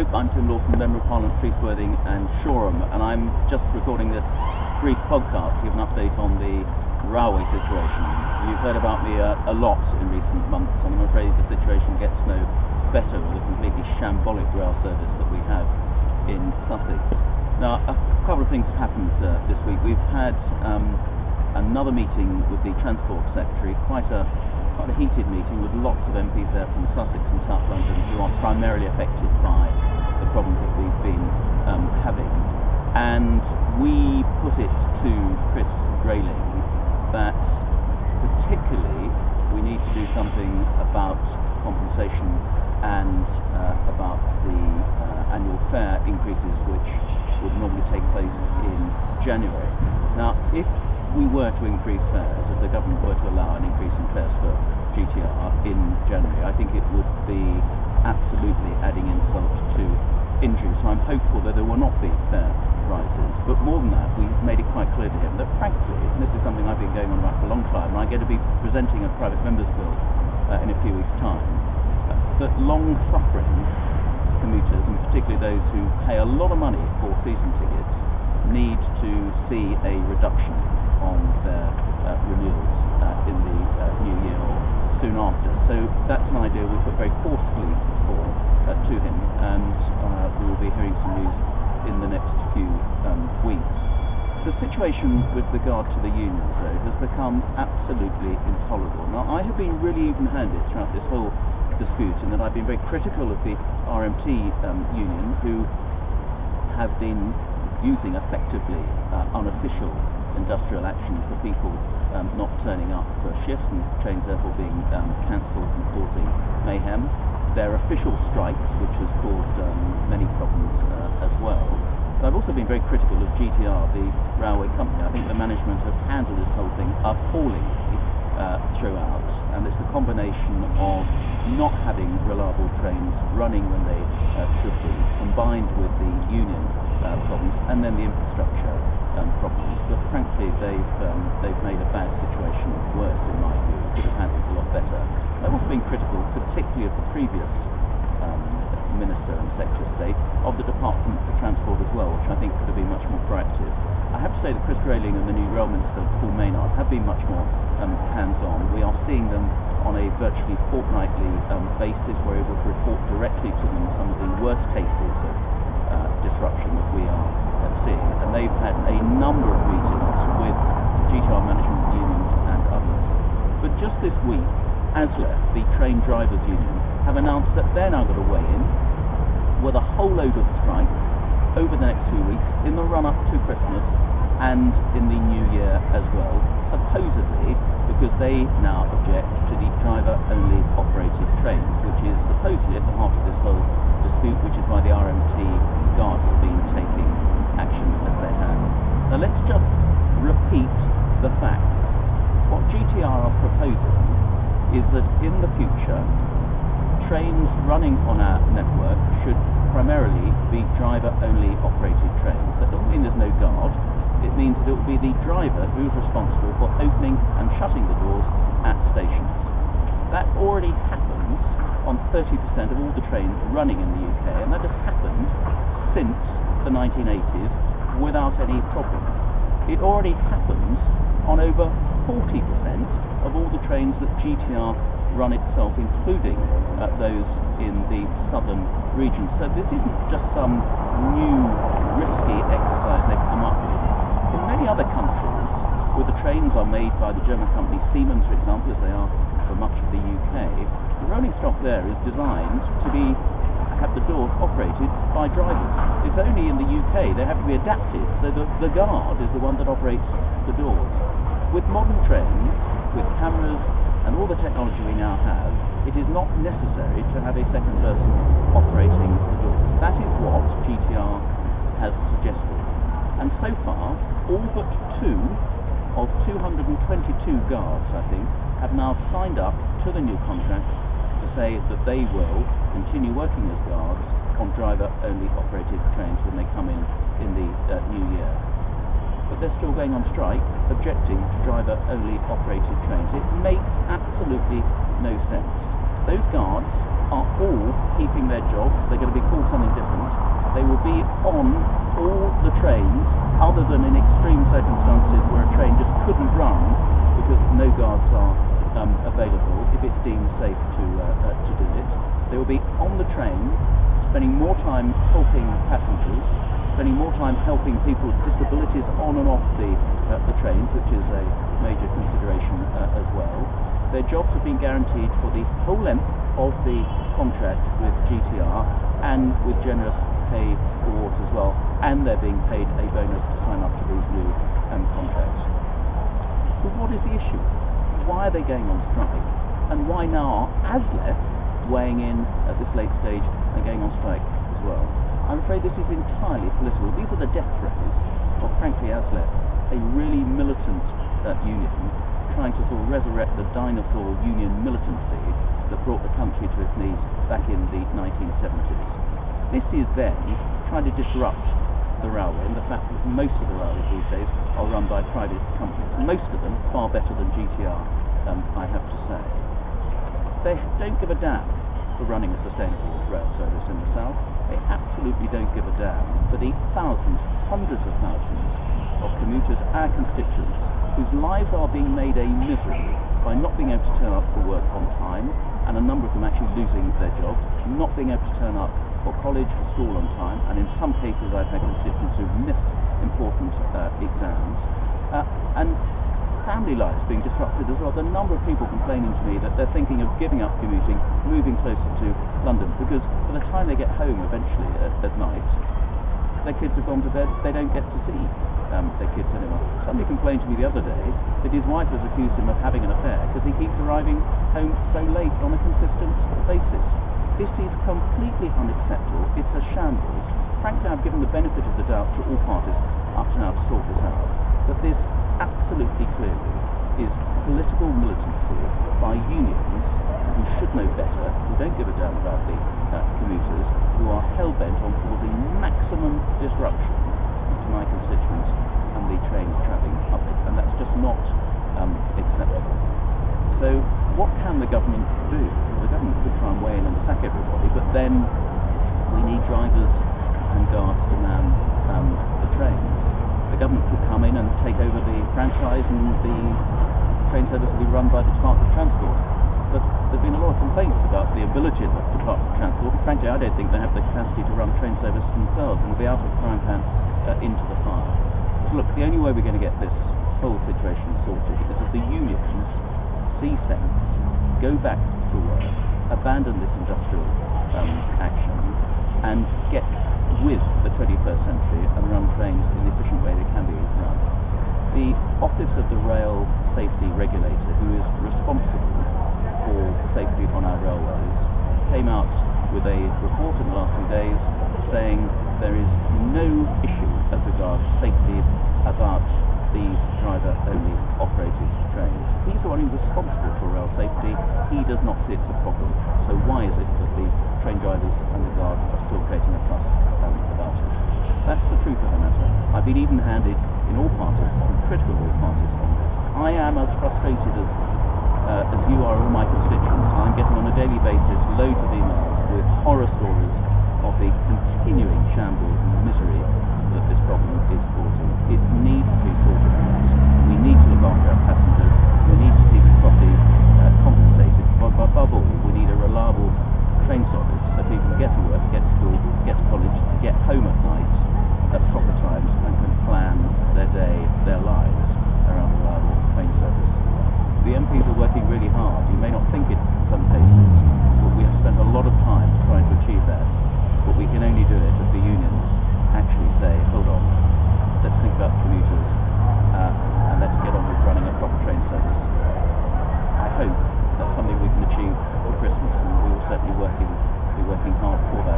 Hello, I'm Tim Loughton, Member of Parliament for East Worthing and Shoreham, and I'm just recording this brief podcast to give an update on the railway situation. You've heard about me a lot in recent months, and I'm afraid the situation gets no better with the completely shambolic rail service that we have in Sussex. Now, a couple of things have happened this week. We've had another meeting with the Transport Secretary, quite a heated meeting with lots of MPs there from Sussex and South London who are primarily affected by the problems that we've been having. And we put it to Chris Grayling that particularly we need to do something about compensation and about the annual fare increases which would normally take place in January. Now, if we were to increase fares, if the government were to allow an increase in fares for GTR in January, I think it would be absolutely adding insult to injury. So I'm hopeful that there will not be fare rises. But more than that, we've made it quite clear to him that frankly, and this is something I've been going on about for a long time, and I'm going to be presenting a private member's bill in a few weeks' time, that long-suffering commuters, and particularly those who pay a lot of money for season tickets, need to see a reduction on their renewals in the new year or soon after. So that's an idea we put very forcefully forward to him, and we will be hearing some news in the next few weeks. The situation with regard to the unions, though, has become absolutely intolerable. Now, I have been really even-handed throughout this whole dispute in that I've been very critical of the RMT union, who have been using effectively unofficial industrial action for people not turning up for shifts and trains therefore being cancelled and causing mayhem. Their official strikes, which has caused many problems as well. But I've also been very critical of GTR, the railway company. I think the management have handled this whole thing appallingly throughout, and it's a combination of not having reliable trains running when they should be, combined with the union problems, and then the infrastructure problems. But frankly, they've made a bad situation worse, in my view. Could have handled it a lot better. I've also been critical, particularly of the previous Minister and Secretary of State, of the Department for Transport as well, which I think could have been much more proactive. I have to say that Chris Grayling and the new Rail Minister, Paul Maynard, have been much more hands-on. We are seeing them on a virtually fortnightly basis. We're able to report directly to them some of the worst cases of disruption that we are seeing, and they've had a number of meetings with GTR management unions and others. But just this week, Aslef, the train drivers union, have announced that they're now going to weigh in with a whole load of strikes over the next few weeks in the run-up to Christmas and in the new year as well, supposedly because they now object to the driver-only operated trains, which is supposedly at the heart of this whole dispute, which is why the RMT guards have been taking action as they have. Now let's just repeat the facts. What GTR are proposing is that in the future, trains running on our network should primarily be driver-only operated trains. That doesn't mean there's no guard. It means that it will be the driver who's responsible for opening and shutting the doors at stations. That already happens on 30% of all the trains running in the UK, and that has happened since the 1980s without any problem. It already happens on over 40% of all the trains that GTR run itself, including those in the southern regions. So this isn't just some new risky exercise they've come up with. In many other countries, where the trains are made by the German company Siemens, for example, as they are for much of the UK, the rolling stock there is designed to have the doors operated by drivers. It's only in the UK they have to be adapted, so the guard is the one that operates the doors. With modern trains, with cameras and all the technology we now have, it is not necessary to have a second person operating the doors. That is what GTR has suggested. And so far, all but 2 of 222 guards, I think, have now signed up to the new contracts to say that they will continue working as guards on driver-only operated trains when they come in the new year. But they're still going on strike, objecting to driver-only operated trains. It makes absolutely no sense. Those guards are all keeping their jobs. They're going to be called something different. be on all the trains, other than in extreme circumstances where a train just couldn't run because no guards are available if it's deemed safe to do it. They will be on the train, spending more time helping passengers, spending more time helping people with disabilities on and off the trains, which is a major consideration as well. Their jobs have been guaranteed for the whole length of the contract with GTR, and with generous pay awards as well, and they're being paid a bonus to sign up to these new contracts. So what is the issue? Why are they going on strike? And why now are Aslef weighing in at this late stage and going on strike as well? I'm afraid this is entirely political. These are the death throes of, frankly, Aslef, a really militant union, trying to sort of resurrect the dinosaur union militancy that brought the country to its knees back in the 1970s. This is then trying to disrupt the railway, and the fact that most of the railways these days are run by private companies, most of them far better than GTR, I have to say. They don't give a damn for running a sustainable rail service in the south. They absolutely don't give a damn for the thousands, hundreds of thousands of commuters, our constituents, whose lives are being made a misery by not being able to turn up for work on time, and a number of them actually losing their jobs, not being able to turn up for college, for school on time, and in some cases I've had constituents who've missed important exams, and family lives being disrupted as well. The number of people complaining to me that they're thinking of giving up commuting, moving closer to London, because by the time they get home eventually at night, their kids have gone to bed, they don't get to see their kids anymore. Somebody complained to me the other day that his wife has accused him of having an affair because he keeps arriving home so late on a consistent basis. This is completely unacceptable. It's a shambles. Frankly, I've given the benefit of the doubt to all parties up to now to sort this out. But this absolutely clearly is political militancy by unions who should know better, who don't give a damn about the commuters, who are hell-bent on causing maximum disruption to my constituents and the train travelling public, and that's just not acceptable. So what can the government do? The government could try and weigh in and sack everybody, but then we need drivers and guards to man the trains. The government could come in and take over the franchise, and the train service will be run by the Department of Transport. But there have been a lot of complaints about the ability of the Department of Transport, and frankly I don't think they have the capacity to run train service themselves, and they'll be out of the frying pan into the fire. So look, the only way we're going to get this whole situation sorted is if the unions see sense, go back to work, abandon this industrial action, and get with the 21st century and run trains in the efficient way they can be run. The Office of the Rail Safety Regulator, who is responsible for safety on our railways, came out with a report in the last few days saying there is no issue as regards safety about these driver-only operated trains. He's the one who's responsible for rail safety. He does not see it's a problem. So why is it that the train drivers and the guards are still creating a fuss about it? That's the truth of the matter. I've been even-handed in all parties, and critical of all parties on this. I am as frustrated as you are, all my constituents. I'm getting on a daily basis loads of emails with horror stories of the continuing shambles and misery that this problem is causing. It needs to be sorted out. We need to look after our passengers. We need to see them properly compensated. But above all, we need a reliable train service so people can get to work, get to school, get to college, get home at night at proper times, and can plan their day, their lives around a reliable train service. The MPs are working really hard. You may not think it in some cases, but we have spent a lot of time trying to achieve that. But we can only do it if the unions actually say, hold on, let's think about commuters and let's get on with running a proper train service. I hope that's something we can achieve for Christmas, and we will certainly be working hard for that.